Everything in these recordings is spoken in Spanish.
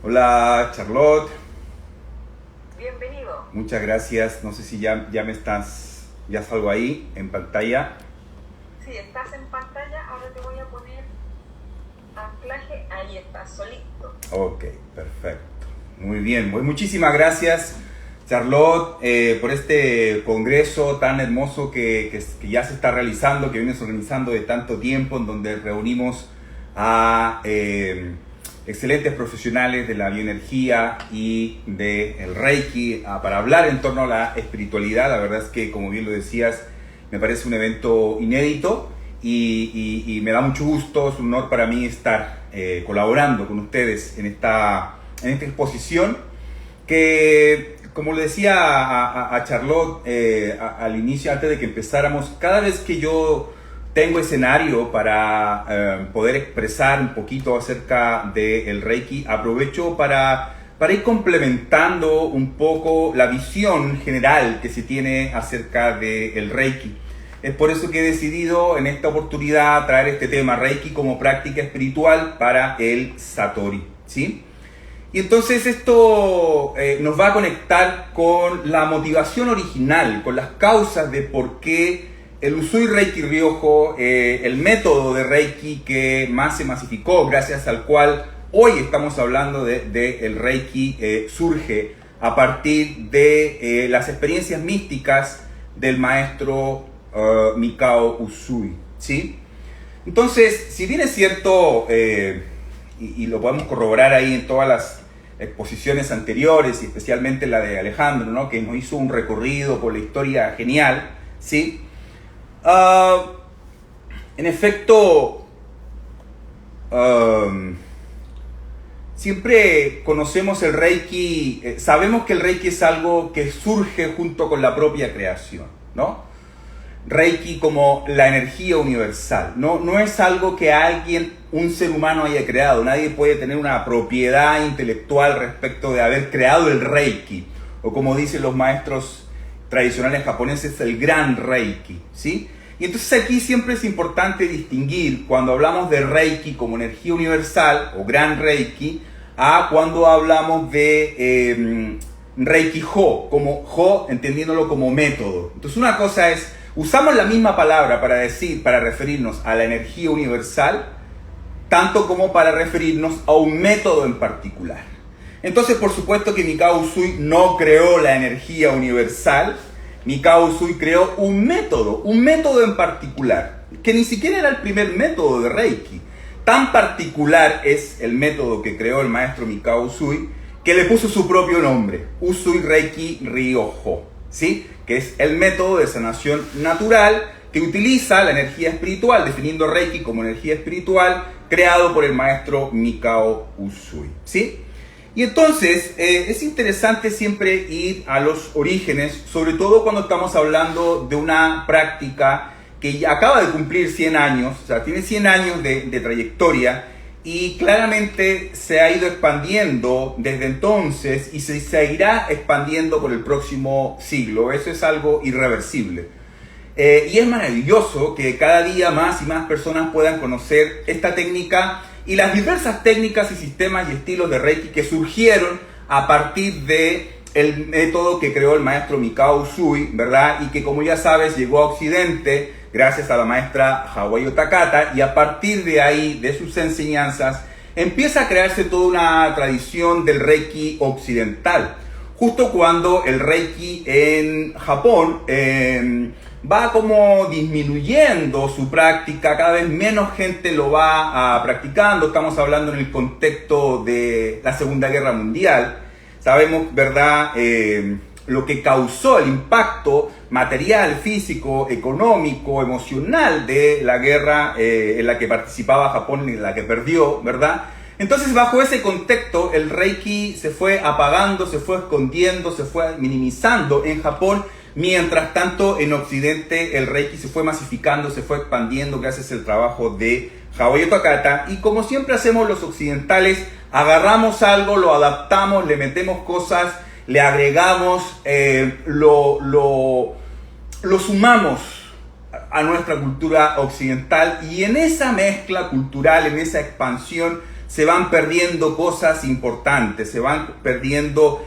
Hola, Charlotte. Bienvenido. Muchas gracias. No sé si ya ya salgo ahí en pantalla. Si estás en pantalla, ahora te voy a poner anclaje. Ahí está, solito. Ok, perfecto. Muy bien. Pues muchísimas gracias, Charlotte, por este congreso tan hermoso que ya se está realizando, que vienes organizando de tanto tiempo, en donde reunimos a excelentes profesionales de la bioenergía y del Reiki para hablar en torno a la espiritualidad. La verdad es que, como bien lo decías, me parece un evento inédito y me da mucho gusto, es un honor para mí estar colaborando con ustedes en esta exposición que, como le decía a Charlotte al inicio, antes de que empezáramos, cada vez que yo tengo escenario para poder expresar un poquito acerca del Reiki, aprovecho para ir complementando un poco la visión general que se tiene acerca del Reiki. Es por eso que he decidido en esta oportunidad traer este tema Reiki como práctica espiritual para el Satori, ¿sí? Y entonces esto nos va a conectar con la motivación original, con las causas de por qué el Usui Reiki Ryojo, el método de Reiki que más se masificó, gracias al cual hoy estamos hablando el Reiki, surge a partir de las experiencias místicas del maestro Mikao Usui, ¿sí? Entonces, si bien es cierto, y lo podemos corroborar ahí en todas las exposiciones anteriores, y especialmente la de Alejandro, ¿no?, que nos hizo un recorrido por la historia genial, ¿sí? En efecto, siempre conocemos el Reiki, sabemos que el Reiki es algo que surge junto con la propia creación, ¿no? Reiki como la energía universal, no es algo que un ser humano haya creado. Nadie puede tener una propiedad intelectual respecto de haber creado el Reiki, o como dicen los maestros tradicionales japoneses, el gran Reiki, ¿sí? Y entonces aquí siempre es importante distinguir cuando hablamos de Reiki como energía universal o gran Reiki, a cuando hablamos de Reiki Ho, como Ho entendiéndolo como método. Entonces una cosa es, usamos la misma palabra para referirnos a la energía universal, tanto como para referirnos a un método en particular. Entonces, por supuesto que Mikao Usui no creó la energía universal. Mikao Usui creó un método en particular, que ni siquiera era el primer método de Reiki. Tan particular es el método que creó el maestro Mikao Usui, que le puso su propio nombre, Usui Reiki Ryojo, ¿sí? Que es el método de sanación natural que utiliza la energía espiritual, definiendo Reiki como energía espiritual, creado por el maestro Mikao Usui, ¿sí? Y entonces es interesante siempre ir a los orígenes, sobre todo cuando estamos hablando de una práctica que ya acaba de cumplir 100 años, o sea, tiene 100 años de trayectoria, y claramente se ha ido expandiendo desde entonces y se seguirá expandiendo por el próximo siglo. Eso es algo irreversible. Y es maravilloso que cada día más y más personas puedan conocer esta técnica y las diversas técnicas y sistemas y estilos de Reiki que surgieron a partir del método que creó el maestro Mikao Usui, ¿verdad? Y que, como ya sabes, llegó a Occidente gracias a la maestra Hawayo Takata, y a partir de ahí, de sus enseñanzas, empieza a crearse toda una tradición del Reiki occidental. Justo cuando el Reiki en Japón va como disminuyendo su práctica, cada vez menos gente lo va practicando. Estamos hablando en el contexto de la Segunda Guerra Mundial. Sabemos, ¿verdad?, lo que causó el impacto material, físico, económico, emocional de la guerra en la que participaba Japón y en la que perdió, ¿verdad? Entonces, bajo ese contexto, el Reiki se fue apagando, se fue escondiendo, se fue minimizando en Japón. Mientras tanto, en Occidente, el Reiki se fue masificando, se fue expandiendo gracias al trabajo de Hawayo Takata. Y como siempre hacemos los occidentales, agarramos algo, lo adaptamos, le metemos cosas, le agregamos, lo sumamos a nuestra cultura occidental, y en esa mezcla cultural, en esa expansión, se van perdiendo cosas importantes, se van perdiendo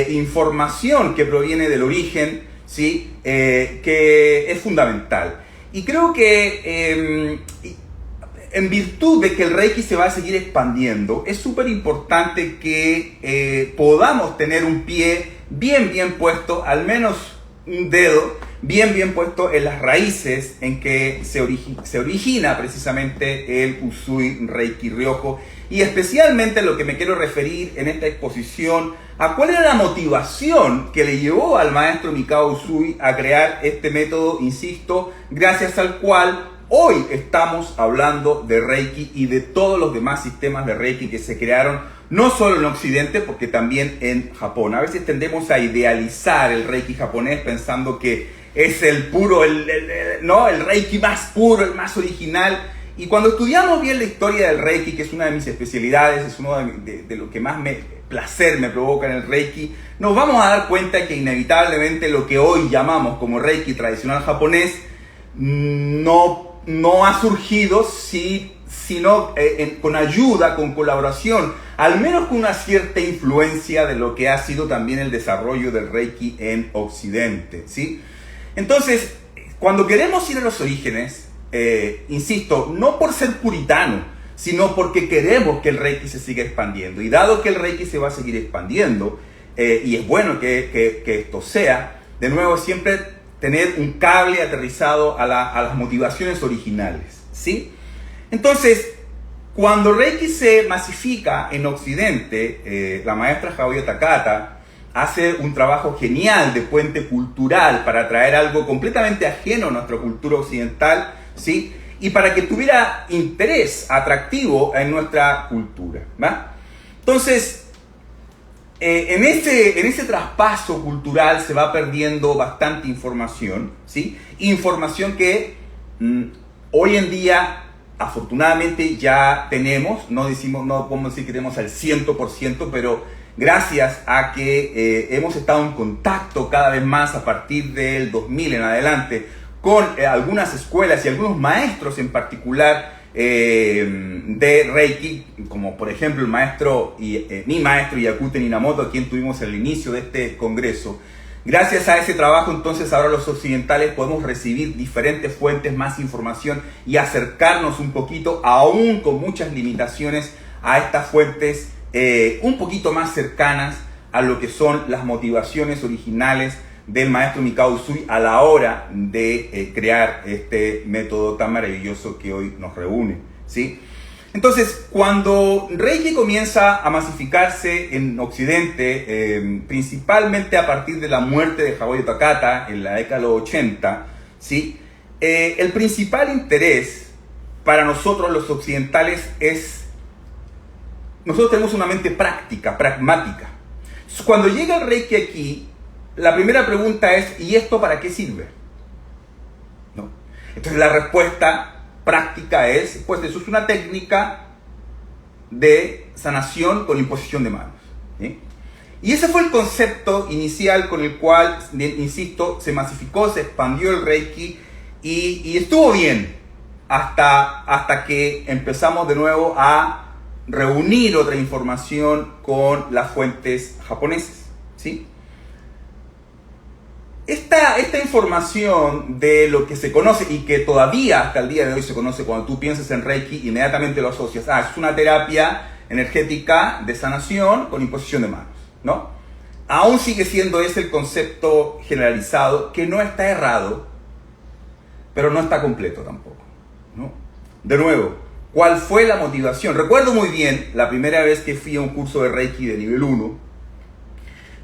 información que proviene del origen, ¿sí? Que es fundamental. Y creo que en virtud de que el Reiki se va a seguir expandiendo, es súper importante que podamos tener un pie bien puesto, al menos un dedo bien puesto en las raíces en que se origina precisamente el Usui Reiki Ryojo, y especialmente lo que me quiero referir en esta exposición a cuál era la motivación que le llevó al maestro Mikao Usui a crear este método, insisto, gracias al cual hoy estamos hablando de Reiki y de todos los demás sistemas de Reiki que se crearon, no solo en Occidente, porque también en Japón. A veces tendemos a idealizar el Reiki japonés pensando que es el puro, el Reiki más puro, el más original. Y cuando estudiamos bien la historia del Reiki, que es una de mis especialidades, es uno de lo que más placer me provoca en el Reiki, nos vamos a dar cuenta que inevitablemente lo que hoy llamamos como Reiki tradicional japonés no ha surgido sino con ayuda, con colaboración, al menos con una cierta influencia de lo que ha sido también el desarrollo del Reiki en Occidente, ¿sí? Entonces, cuando queremos ir a los orígenes, insisto, no por ser puritano, sino porque queremos que el Reiki se siga expandiendo. Y dado que el Reiki se va a seguir expandiendo, y es bueno que esto sea, de nuevo, siempre tener un cable aterrizado a las motivaciones originales, ¿sí? Entonces, cuando Reiki se masifica en Occidente, la maestra Haoyo Takata hace un trabajo genial de puente cultural para traer algo completamente ajeno a nuestra cultura occidental, ¿sí? Y para que tuviera interés atractivo en nuestra cultura, ¿va? Entonces, en ese traspaso cultural se va perdiendo bastante información, ¿sí? Información que hoy en día, afortunadamente, ya tenemos. No podemos decir que tenemos al 100%, pero gracias a que hemos estado en contacto cada vez más a partir del 2000 en adelante con algunas escuelas y algunos maestros en particular de Reiki, como por ejemplo mi maestro Yakuten Inamoto, a quien tuvimos el inicio de este congreso. Gracias a ese trabajo, entonces, ahora los occidentales podemos recibir diferentes fuentes, más información y acercarnos un poquito, aún con muchas limitaciones, a estas fuentes un poquito más cercanas a lo que son las motivaciones originales del maestro Mikao Usui a la hora de crear este método tan maravilloso que hoy nos reúne, ¿sí? Entonces, cuando Reiki comienza a masificarse en Occidente, principalmente a partir de la muerte de Haoyo Takata en la década de los 80, ¿sí? El principal interés para nosotros los occidentales nosotros tenemos una mente práctica, pragmática. Cuando llega el Reiki aquí, la primera pregunta es, ¿y esto para qué sirve? ¿No? Entonces la respuesta práctica es, pues eso es una técnica de sanación con imposición de manos, ¿sí? Y ese fue el concepto inicial con el cual, insisto, se masificó, se expandió el Reiki y estuvo bien hasta que empezamos de nuevo a reunir otra información con las fuentes japonesas, ¿sí? Esta información de lo que se conoce y que todavía hasta el día de hoy se conoce, cuando tú piensas en Reiki, inmediatamente lo asocias. Es una terapia energética de sanación con imposición de manos, ¿no? Aún sigue siendo ese el concepto generalizado, que no está errado, pero no está completo tampoco, ¿no? De nuevo, ¿cuál fue la motivación? Recuerdo muy bien la primera vez que fui a un curso de Reiki de nivel 1.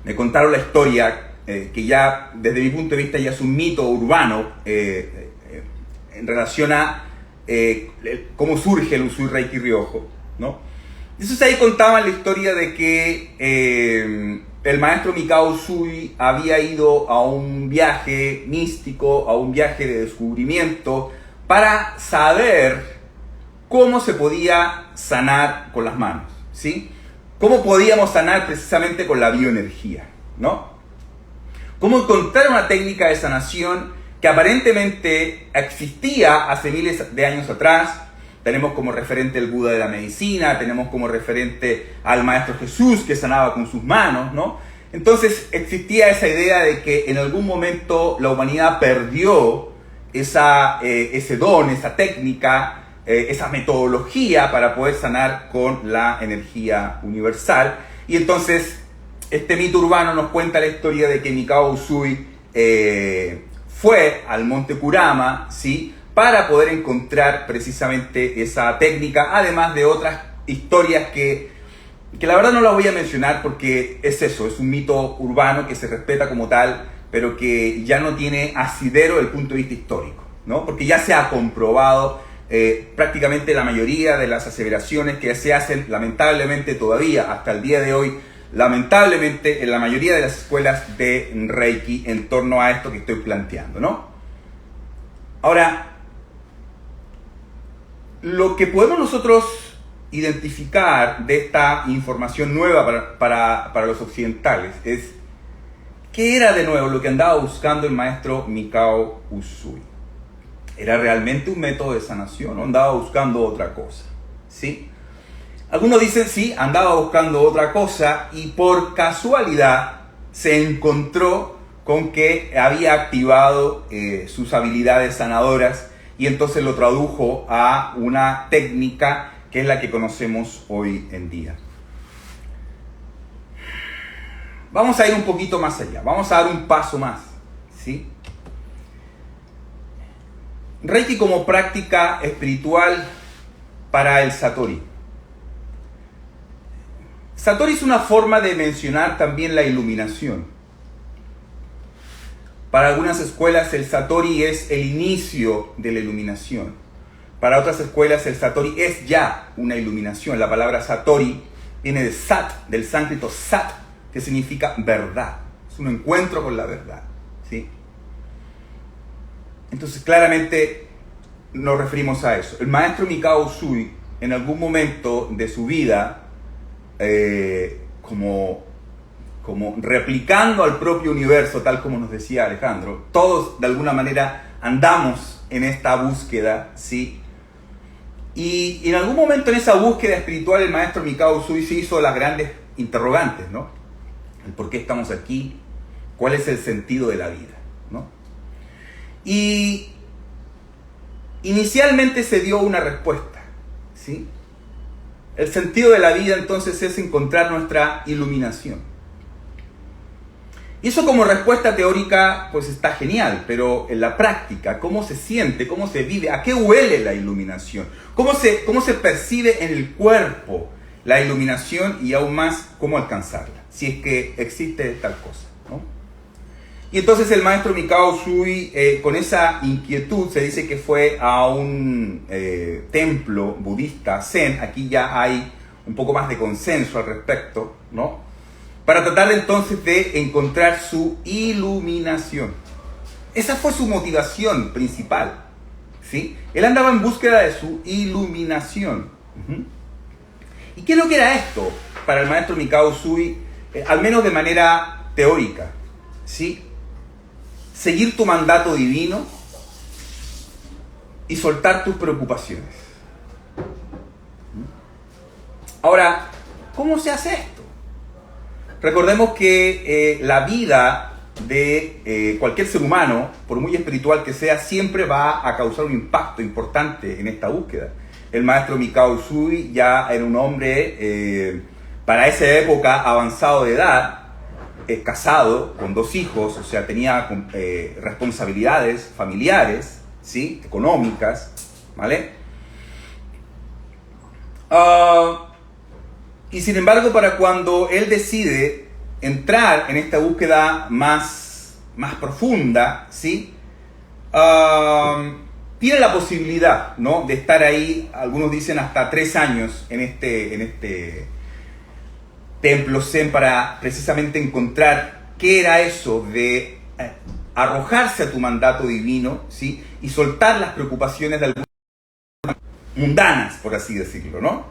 Me contaron la historia, que ya desde mi punto de vista ya es un mito urbano en relación a cómo surge el Usui Reiki Ryojo, ¿no? Entonces ahí contaban la historia de que el maestro Mikao Usui había ido a un viaje místico, a un viaje de descubrimiento, para saber cómo se podía sanar con las manos, ¿sí? Cómo podíamos sanar precisamente con la bioenergía, ¿no? Cómo encontrar una técnica de sanación que aparentemente existía hace miles de años atrás, tenemos como referente el Buda de la medicina, tenemos como referente al Maestro Jesús que sanaba con sus manos, ¿no? Entonces existía esa idea de que en algún momento la humanidad perdió ese don, esa técnica, esa metodología para poder sanar con la energía universal. Y entonces este mito urbano nos cuenta la historia de que Mikao Usui fue al monte Kurama, ¿sí?, para poder encontrar precisamente esa técnica, además de otras historias que la verdad no las voy a mencionar porque es eso, es un mito urbano que se respeta como tal, pero que ya no tiene asidero desde el punto de vista histórico, ¿no? Porque ya se ha comprobado prácticamente la mayoría de las aseveraciones que se hacen, lamentablemente todavía hasta el día de hoy, lamentablemente en la mayoría de las escuelas de Reiki en torno a esto que estoy planteando, ¿no? Ahora, lo que podemos nosotros identificar de esta información nueva para los occidentales es ¿qué era de nuevo lo que andaba buscando el maestro Mikao Usui? ¿Era realmente un método de sanación o andaba buscando otra cosa? ¿Sí? Algunos dicen sí, andaba buscando otra cosa y por casualidad se encontró con que había activado sus habilidades sanadoras y entonces lo tradujo a una técnica que es la que conocemos hoy en día. Vamos a ir un poquito más allá, vamos a dar un paso más, ¿sí? Reiki como práctica espiritual para el Satori. Satori es una forma de mencionar también la iluminación. Para algunas escuelas el Satori es el inicio de la iluminación. Para otras escuelas el Satori es ya una iluminación. La palabra Satori viene de Sat, del sánscrito Sat, que significa verdad. Es un encuentro con la verdad, ¿sí? Entonces claramente nos referimos a eso. El maestro Mikao Usui en algún momento de su vida, como replicando al propio universo, tal como nos decía Alejandro, todos de alguna manera andamos en esta búsqueda, ¿sí? Y en algún momento en esa búsqueda espiritual el maestro Mikao Usui se hizo las grandes interrogantes, ¿no? El por qué estamos aquí, cuál es el sentido de la vida, ¿no? Y inicialmente se dio una respuesta, ¿sí? El sentido de la vida entonces es encontrar nuestra iluminación. Y eso como respuesta teórica pues está genial, pero en la práctica, ¿cómo se siente? ¿Cómo se vive? ¿A qué huele la iluminación? ¿Cómo se percibe en el cuerpo la iluminación y aún más cómo alcanzarla? Si es que existe tal cosa, ¿no? Y entonces el maestro Mikao Usui, con esa inquietud, se dice que fue a un templo budista zen. Aquí ya hay un poco más de consenso al respecto, ¿no? Para tratar entonces de encontrar su iluminación. Esa fue su motivación principal, ¿sí? Él andaba en búsqueda de su iluminación. ¿Y qué es lo que era esto para el maestro Mikao Usui? Al menos de manera teórica, ¿sí? Seguir tu mandato divino y soltar tus preocupaciones. Ahora, ¿cómo se hace esto? Recordemos que la vida de cualquier ser humano, por muy espiritual que sea, siempre va a causar un impacto importante en esta búsqueda. El maestro Mikao Usui ya era un hombre, para esa época, avanzado de edad, casado, con 2 hijos, o sea, tenía responsabilidades familiares, ¿sí?, económicas, ¿vale? Y sin embargo, para cuando él decide entrar en esta búsqueda más profunda, ¿sí?, tiene la posibilidad, ¿no?, de estar ahí, algunos dicen hasta 3 años en este templo zen para precisamente encontrar qué era eso de arrojarse a tu mandato divino, ¿sí?, y soltar las preocupaciones de algunas mundanas, por así decirlo, ¿no?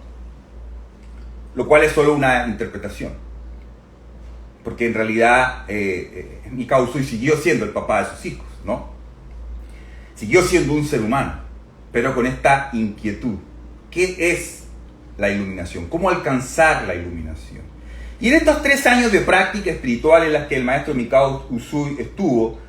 Lo cual es solo una interpretación, porque en realidad Mikao Usui siguió siendo el papá de sus hijos, ¿no? Siguió siendo un ser humano, pero con esta inquietud, qué es la iluminación, cómo alcanzar la iluminación. Y en estos 3 años de práctica espiritual en las que el maestro Mikao Usui estuvo,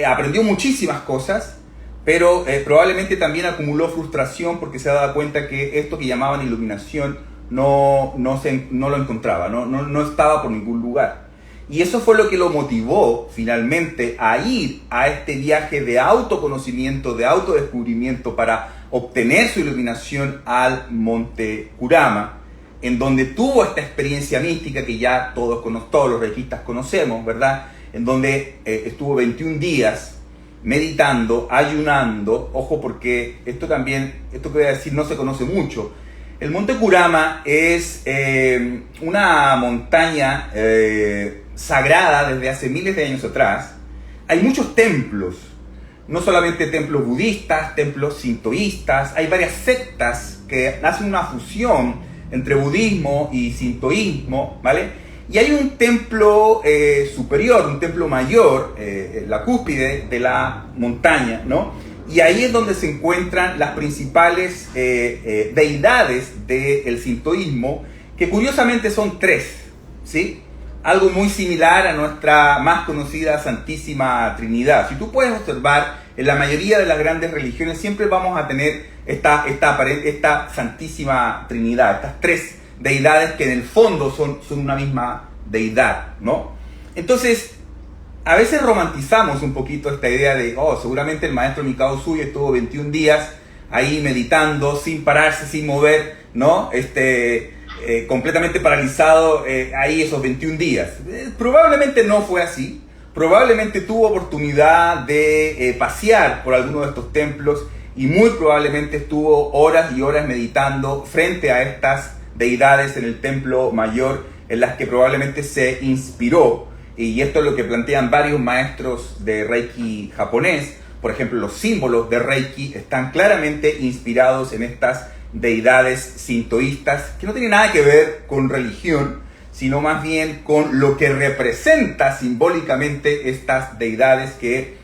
aprendió muchísimas cosas, pero probablemente también acumuló frustración porque se daba cuenta que esto que llamaban iluminación no lo encontraba, no estaba por ningún lugar. Y eso fue lo que lo motivó finalmente a ir a este viaje de autoconocimiento, de autodescubrimiento para obtener su iluminación al monte Kurama, en donde tuvo esta experiencia mística que ya todos los reikistas conocemos, ¿verdad? En donde estuvo 21 días meditando, ayunando. Ojo, porque esto que voy a decir no se conoce mucho. El monte Kurama es una montaña sagrada desde hace miles de años atrás. Hay muchos templos, no solamente templos budistas, templos sintoístas, hay varias sectas que hacen una fusión entre budismo y sintoísmo, ¿vale? Y hay un templo superior, un templo mayor, la cúspide de la montaña, ¿no? Y ahí es donde se encuentran las principales deidades del sintoísmo, que curiosamente son 3, ¿sí? Algo muy similar a nuestra más conocida Santísima Trinidad. Si tú puedes observar, en la mayoría de las grandes religiones siempre vamos a tener esta Santísima Trinidad, estas 3 deidades que en el fondo son una misma deidad, ¿no? Entonces, a veces romantizamos un poquito esta idea de, seguramente el maestro Mikao Usui estuvo 21 días ahí meditando, sin pararse, sin mover, ¿no? Completamente paralizado ahí esos 21 días. Probablemente no fue así. Probablemente tuvo oportunidad de pasear por alguno de estos templos y muy probablemente estuvo horas y horas meditando frente a estas deidades en el templo mayor, en las que probablemente se inspiró. Y esto es lo que plantean varios maestros de Reiki japonés. Por ejemplo, los símbolos de Reiki están claramente inspirados en estas deidades sintoístas, que no tienen nada que ver con religión, sino más bien con lo que representa simbólicamente estas deidades que,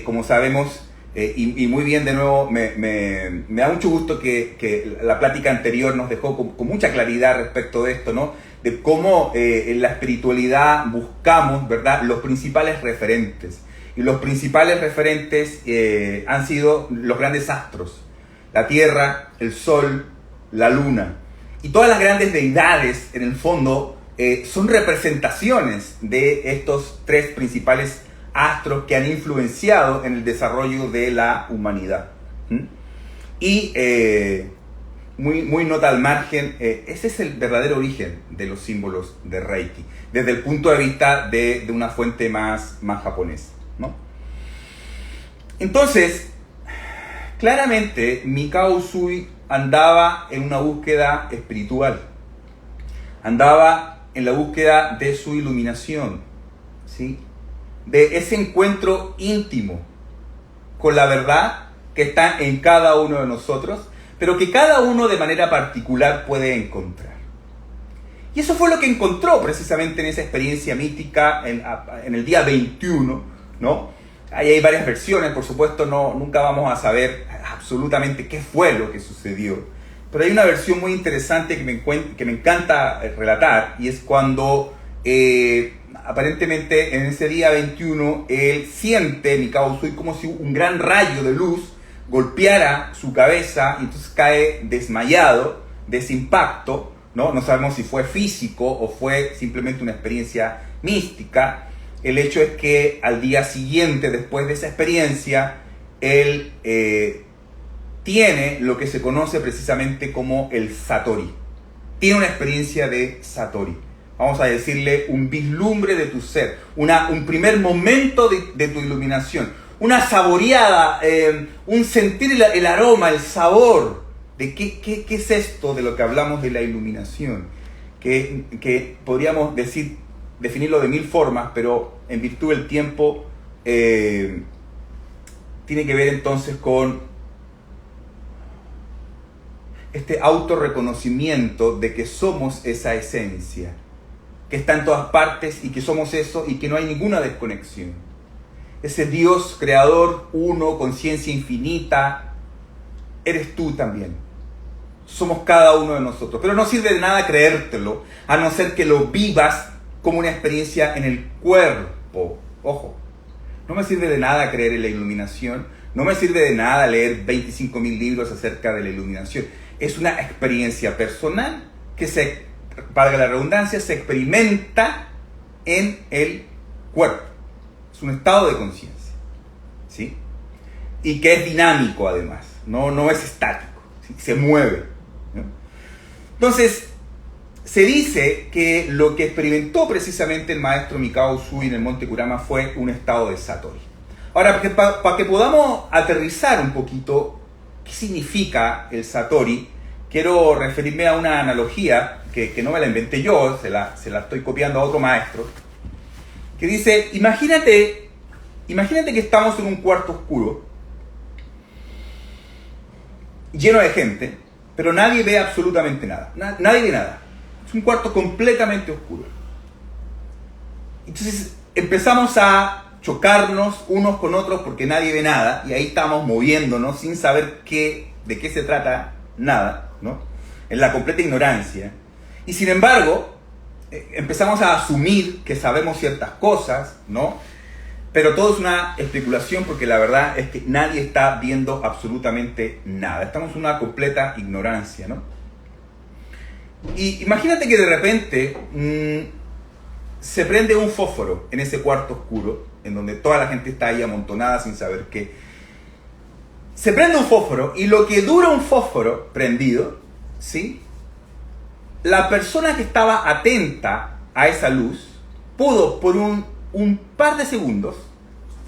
como sabemos, y muy bien, de nuevo, me da mucho gusto que la plática anterior nos dejó con mucha claridad respecto de esto, ¿no? De cómo en la espiritualidad buscamos, ¿verdad?, los principales referentes. Y los principales referentes han sido los grandes astros: la Tierra, el Sol, la Luna. Y todas las grandes deidades, en el fondo, son representaciones de estos 3 principales astros que han influenciado en el desarrollo de la humanidad. Y muy nota al margen, ese es el verdadero origen de los símbolos de Reiki, desde el punto de vista de una fuente más japonesa, ¿no? Entonces, claramente Mikao Usui andaba en una búsqueda espiritual, andaba en la búsqueda de su iluminación, ¿sí?, de ese encuentro íntimo con la verdad que está en cada uno de nosotros, pero que cada uno de manera particular puede encontrar. Y eso fue lo que encontró precisamente en esa experiencia mística en el día 21, ¿no? Ahí hay varias versiones, por supuesto, nunca vamos a saber absolutamente qué fue lo que sucedió. Pero hay una versión muy interesante que me encanta relatar, y es cuando aparentemente en ese día 21 él siente, Mikao Usui, como si un gran rayo de luz golpeara su cabeza y entonces cae desmayado de ese impacto, ¿no? No sabemos si fue físico o fue simplemente una experiencia mística. El hecho es que al día siguiente, después de esa experiencia, él tiene lo que se conoce precisamente como el Satori. Tiene una experiencia de Satori. Vamos a decirle un vislumbre de tu ser, un primer momento de tu iluminación, una saboreada, un sentir el aroma, el sabor de qué es esto de lo que hablamos de la iluminación, que podríamos definirlo de 1000 formas, pero en virtud del tiempo tiene que ver entonces con este autorreconocimiento de que somos esa esencia, que está en todas partes y que somos eso y que no hay ninguna desconexión. Ese Dios creador, uno, conciencia infinita, eres tú también. somos cada uno de nosotros. Pero no sirve de nada creértelo, a no ser que lo vivas como una experiencia en el cuerpo. Ojo, no me sirve de nada creer en la iluminación, no me sirve de nada leer 25.000 libros acerca de la iluminación. Es una experiencia personal que valga la redundancia, se experimenta en el cuerpo. Es un estado de conciencia, ¿sí? Y que es dinámico además, no es estático, ¿sí? Se mueve, ¿no? Entonces, se dice que lo que experimentó precisamente el maestro Mikao Usui en el Monte Kurama fue un estado de Satori. Ahora, para que podamos aterrizar un poquito qué significa el Satori, quiero referirme a una analogía que no me la inventé yo, se la estoy copiando a otro maestro, que dice, imagínate que estamos en un cuarto oscuro, lleno de gente, pero nadie ve absolutamente nada, nadie ve nada. Es un cuarto completamente oscuro. Entonces empezamos a chocarnos unos con otros porque nadie ve nada, y ahí estamos moviéndonos sin saber de qué se trata nada, ¿no? En la completa ignorancia. Y sin embargo, empezamos a asumir que sabemos ciertas cosas, ¿no? Pero todo es una especulación porque la verdad es que nadie está viendo absolutamente nada. Estamos en una completa ignorancia, ¿no? Y imagínate que de repente se prende un fósforo en ese cuarto oscuro, en donde toda la gente está ahí amontonada sin saber qué. Se prende un fósforo y lo que dura un fósforo prendido, ¿sí? La persona que estaba atenta a esa luz pudo por un par de segundos,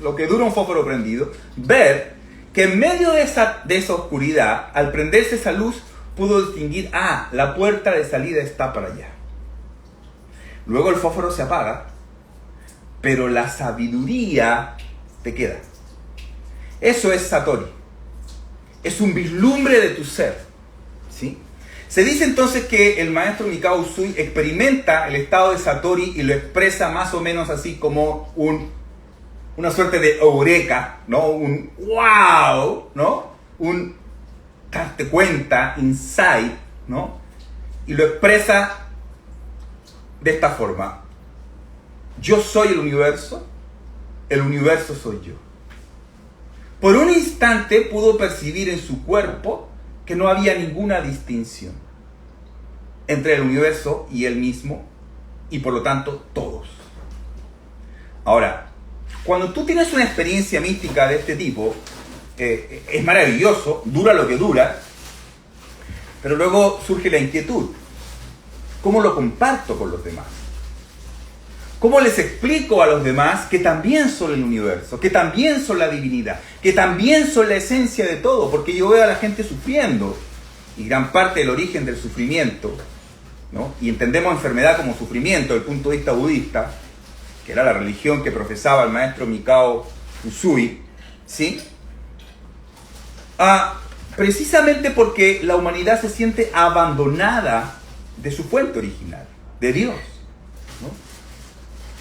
lo que dura un fósforo prendido, ver que en medio de esa oscuridad, al prenderse esa luz, pudo distinguir, la puerta de salida está para allá. Luego el fósforo se apaga, pero la sabiduría te queda. Eso es Satori. Es un vislumbre de tu ser, ¿sí? Se dice entonces que el maestro Mikao Usui experimenta el estado de Satori y lo expresa más o menos así como una suerte de eureka, ¿no? Un wow, ¿no? Un darte cuenta, insight, ¿no? Y lo expresa de esta forma: yo soy el universo soy yo. Por un instante pudo percibir en su cuerpo que no había ninguna distinción entre el universo y él mismo, y por lo tanto todos. Ahora, cuando tú tienes una experiencia mística de este tipo, es maravilloso, dura lo que dura, pero luego surge la inquietud: ¿cómo lo comparto con los demás? ¿Cómo les explico a los demás que también son el universo, que también son la divinidad, que también son la esencia de todo? Porque yo veo a la gente sufriendo, y gran parte del origen del sufrimiento, ¿no? Y entendemos enfermedad como sufrimiento desde el punto de vista budista, que era la religión que profesaba el maestro Mikao Usui, ¿sí? Precisamente porque la humanidad se siente abandonada de su fuente original, de Dios, ¿no?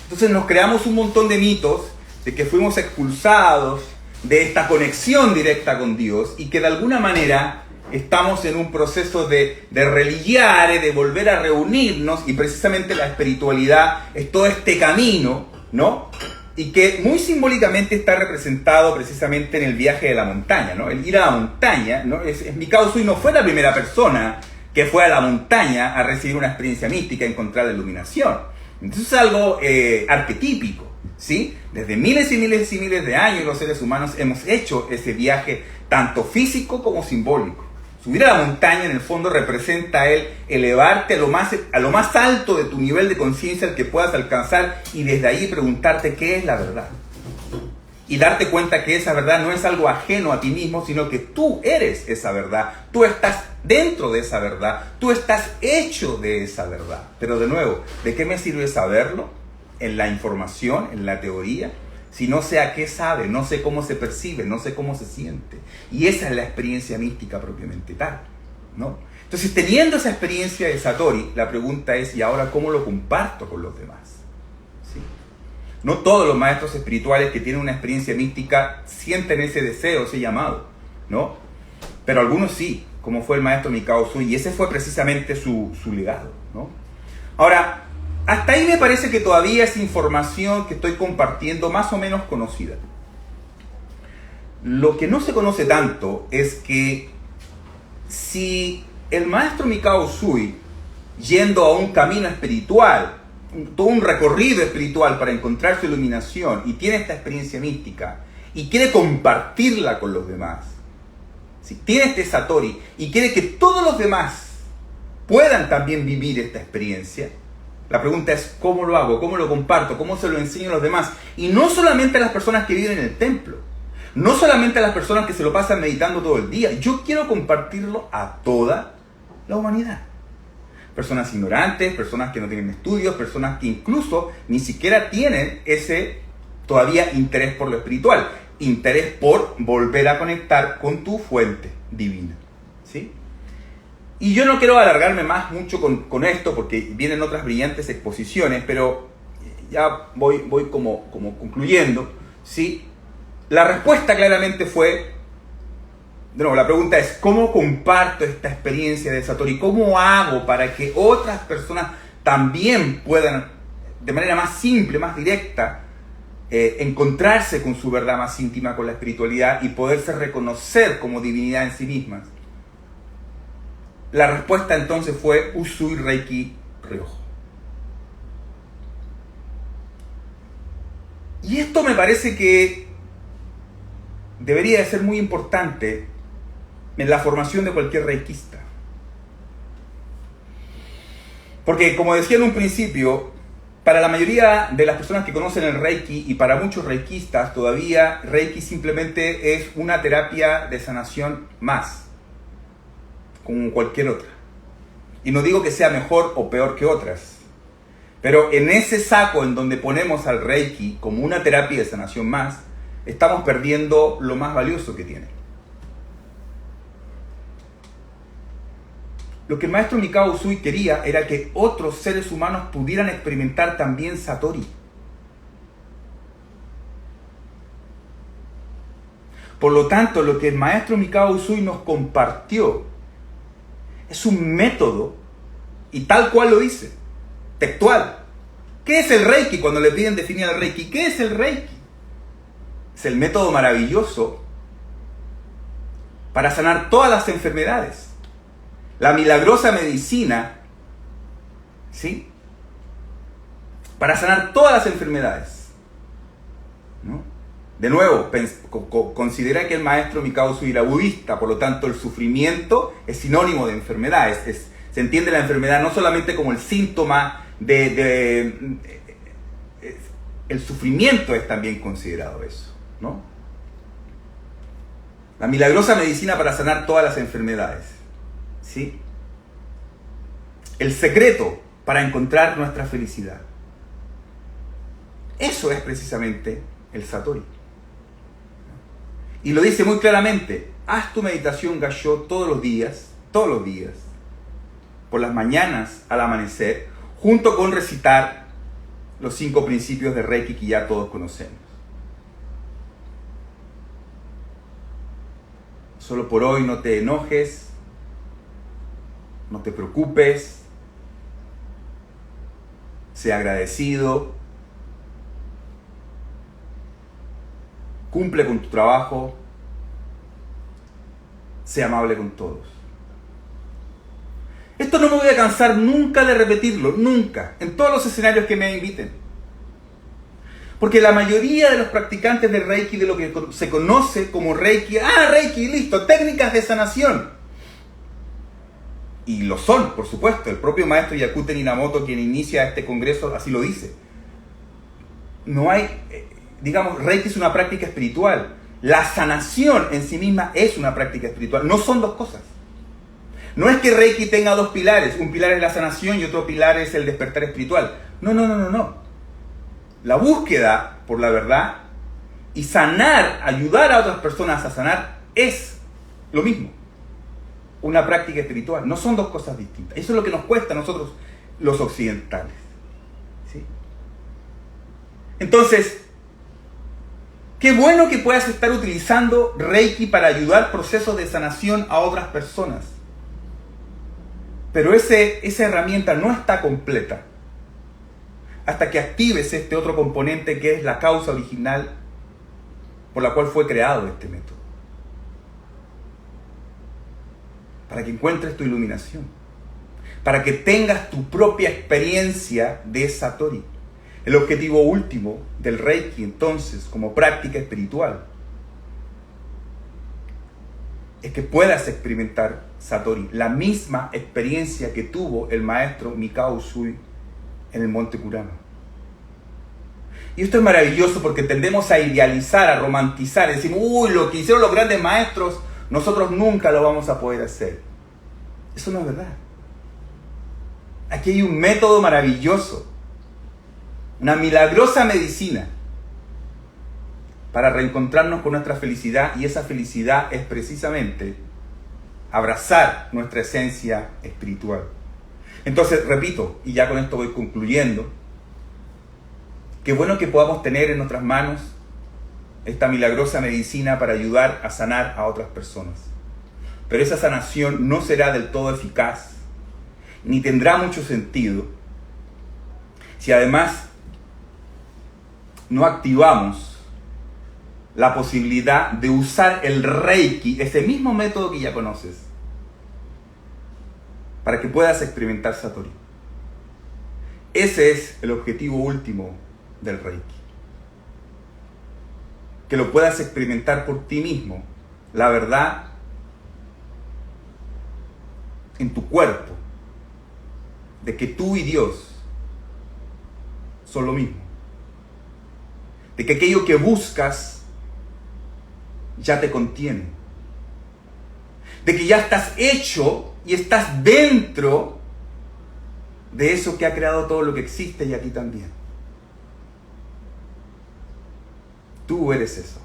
Entonces nos creamos un montón de mitos de que fuimos expulsados de esta conexión directa con Dios y que de alguna manera estamos en un proceso de religiar, de volver a reunirnos, y precisamente la espiritualidad es todo este camino, ¿no? Y que muy simbólicamente está representado precisamente en el viaje de la montaña, ¿no? El ir a la montaña, ¿no? Mikao Usui no fue la primera persona que fue a la montaña a recibir una experiencia mística y encontrar la iluminación. Entonces es algo arquetípico, ¿sí? Desde miles y miles y miles de años los seres humanos hemos hecho ese viaje tanto físico como simbólico. Subir a la montaña en el fondo representa el elevarte a lo más alto de tu nivel de conciencia al que puedas alcanzar, y desde ahí preguntarte qué es la verdad. Y darte cuenta que esa verdad no es algo ajeno a ti mismo, sino que tú eres esa verdad. Tú estás dentro de esa verdad. Tú estás hecho de esa verdad. Pero de nuevo, ¿de qué me sirve saberlo? En la información, en la teoría, si no sé a qué sabe, no sé cómo se percibe, no sé cómo se siente. Y esa es la experiencia mística propiamente tal, ¿no? Entonces, teniendo esa experiencia de Satori, la pregunta es: ¿y ahora cómo lo comparto con los demás? ¿Sí? No todos los maestros espirituales que tienen una experiencia mística sienten ese deseo, ese llamado, ¿no? Pero algunos sí, como fue el maestro Mikao Usui, y ese fue precisamente su legado, ¿no? Ahora, hasta ahí me parece que todavía es información que estoy compartiendo más o menos conocida. Lo que no se conoce tanto es que si el maestro Mikao Usui, yendo a un camino espiritual, todo un recorrido espiritual para encontrar su iluminación, y tiene esta experiencia mística, y quiere compartirla con los demás, si tiene este Satori, y quiere que todos los demás puedan también vivir esta experiencia, la pregunta es, ¿cómo lo hago? ¿Cómo lo comparto? ¿Cómo se lo enseño a los demás? Y no solamente a las personas que viven en el templo, no solamente a las personas que se lo pasan meditando todo el día. Yo quiero compartirlo a toda la humanidad. Personas ignorantes, personas que no tienen estudios, personas que incluso ni siquiera tienen ese todavía interés por lo espiritual, interés por volver a conectar con tu fuente divina, ¿sí? Y yo no quiero alargarme mucho con esto porque vienen otras brillantes exposiciones, pero ya voy como concluyendo, ¿sí? La respuesta claramente fue, de nuevo, la pregunta es, ¿cómo comparto esta experiencia de Satori? ¿Cómo hago para que otras personas también puedan, de manera más simple, más directa, encontrarse con su verdad más íntima, con la espiritualidad, y poderse reconocer como divinidad en sí mismas? La respuesta entonces fue Usui Reiki Ryoho. Y esto me parece que debería de ser muy importante en la formación de cualquier reikista. Porque, como decía en un principio, para la mayoría de las personas que conocen el Reiki y para muchos reikistas, todavía Reiki simplemente es una terapia de sanación más, como cualquier otra. Y no digo que sea mejor o peor que otras, pero en ese saco en donde ponemos al Reiki como una terapia de sanación más, estamos perdiendo lo más valioso que tiene. Lo que el maestro Mikao Usui quería era que otros seres humanos pudieran experimentar también Satori. Por lo tanto, lo que el maestro Mikao Usui nos compartió es un método, y tal cual lo dice, textual. ¿Qué es el Reiki? Cuando le piden definir el Reiki, ¿qué es el Reiki? Es el método maravilloso para sanar todas las enfermedades. La milagrosa medicina, ¿sí? Para sanar todas las enfermedades, ¿no? De nuevo, considera que el maestro Mikao Usui era budista, por lo tanto el sufrimiento es sinónimo de enfermedades. Se entiende la enfermedad no solamente como el síntoma el sufrimiento es también considerado eso, ¿no? La milagrosa medicina para sanar todas las enfermedades, ¿sí? El secreto para encontrar nuestra felicidad. Eso es precisamente el Satori. Y lo dice muy claramente: haz tu meditación Gassho todos los días, por las mañanas al amanecer, junto con recitar los 5 principios de Reiki que ya todos conocemos. Solo por hoy no te enojes, no te preocupes, sé agradecido, cumple con tu trabajo, sé amable con todos. Esto no me voy a cansar nunca de repetirlo, nunca, en todos los escenarios que me inviten. Porque la mayoría de los practicantes de Reiki, de lo que se conoce como Reiki, Reiki, listo, técnicas de sanación. Y lo son, por supuesto. El propio maestro Yakuten Inamoto, quien inicia este congreso, así lo dice. No hay, Reiki es una práctica espiritual. La sanación en sí misma es una práctica espiritual. No son dos cosas. No es que Reiki tenga 2 pilares. Un pilar es la sanación y otro pilar es el despertar espiritual. No. La búsqueda por la verdad y sanar, ayudar a otras personas a sanar, es lo mismo. Una práctica espiritual. No son 2 cosas distintas. Eso es lo que nos cuesta a nosotros los occidentales, ¿sí? Entonces, qué bueno que puedas estar utilizando Reiki para ayudar procesos de sanación a otras personas. Pero esa herramienta no está completa hasta que actives este otro componente que es la causa original por la cual fue creado este método. Para que encuentres tu iluminación. Para que tengas tu propia experiencia de Satori. El objetivo último del Reiki, entonces, como práctica espiritual, es que puedas experimentar Satori, la misma experiencia que tuvo el maestro Mikao Usui en el Monte Kurama. Y esto es maravilloso porque tendemos a idealizar, a romantizar, decimos, uy, lo que hicieron los grandes maestros, nosotros nunca lo vamos a poder hacer. Eso no es verdad. Aquí hay un método maravilloso, una milagrosa medicina para reencontrarnos con nuestra felicidad, y esa felicidad es precisamente abrazar nuestra esencia espiritual. Entonces, repito, y ya con esto voy concluyendo, qué bueno que podamos tener en nuestras manos esta milagrosa medicina para ayudar a sanar a otras personas. Pero esa sanación no será del todo eficaz, ni tendrá mucho sentido, si además no activamos la posibilidad de usar el Reiki, ese mismo método que ya conoces, para que puedas experimentar Satori. Ese es el objetivo último del Reiki. Que lo puedas experimentar por ti mismo, la verdad en tu cuerpo, de que tú y Dios son lo mismo. De que aquello que buscas ya te contiene. De que ya estás hecho y estás dentro de eso que ha creado todo lo que existe y a ti también. Tú eres eso.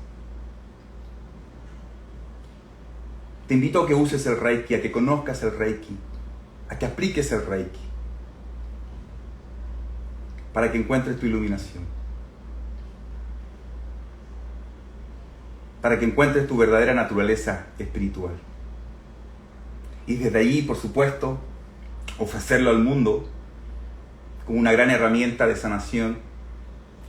Te invito a que uses el Reiki, a que conozcas el Reiki, a que apliques el Reiki, para que encuentres tu iluminación, para que encuentres tu verdadera naturaleza espiritual. Y desde ahí, por supuesto, ofrecerlo al mundo como una gran herramienta de sanación,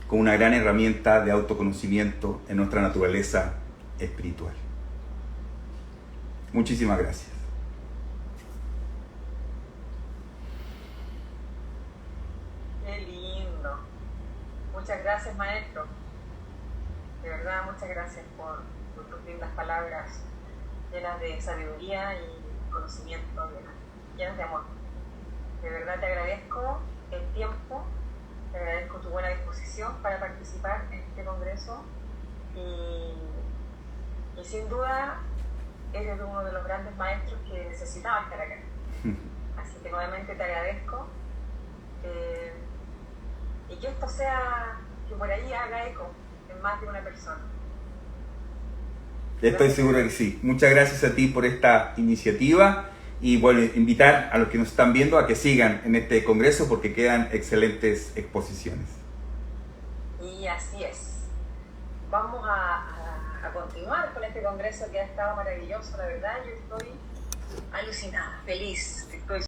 como una gran herramienta de autoconocimiento en nuestra naturaleza espiritual. Muchísimas gracias. Qué lindo. Muchas gracias, maestro. De verdad, muchas gracias por tus lindas palabras llenas de sabiduría y conocimiento, llenas de amor. De verdad te agradezco el tiempo, te agradezco tu buena disposición para participar en este congreso y sin duda eres uno de los grandes maestros que necesitaba estar acá. Así que nuevamente te agradezco y que esto sea, que por ahí haga eco en más de una persona. Estoy seguro que sí. Muchas gracias a ti por esta iniciativa y bueno, invitar a los que nos están viendo a que sigan en este congreso porque quedan excelentes exposiciones. Y así es. Vamos a continuar con este congreso que ha estado maravilloso, la verdad. Yo estoy alucinada, feliz. Estoy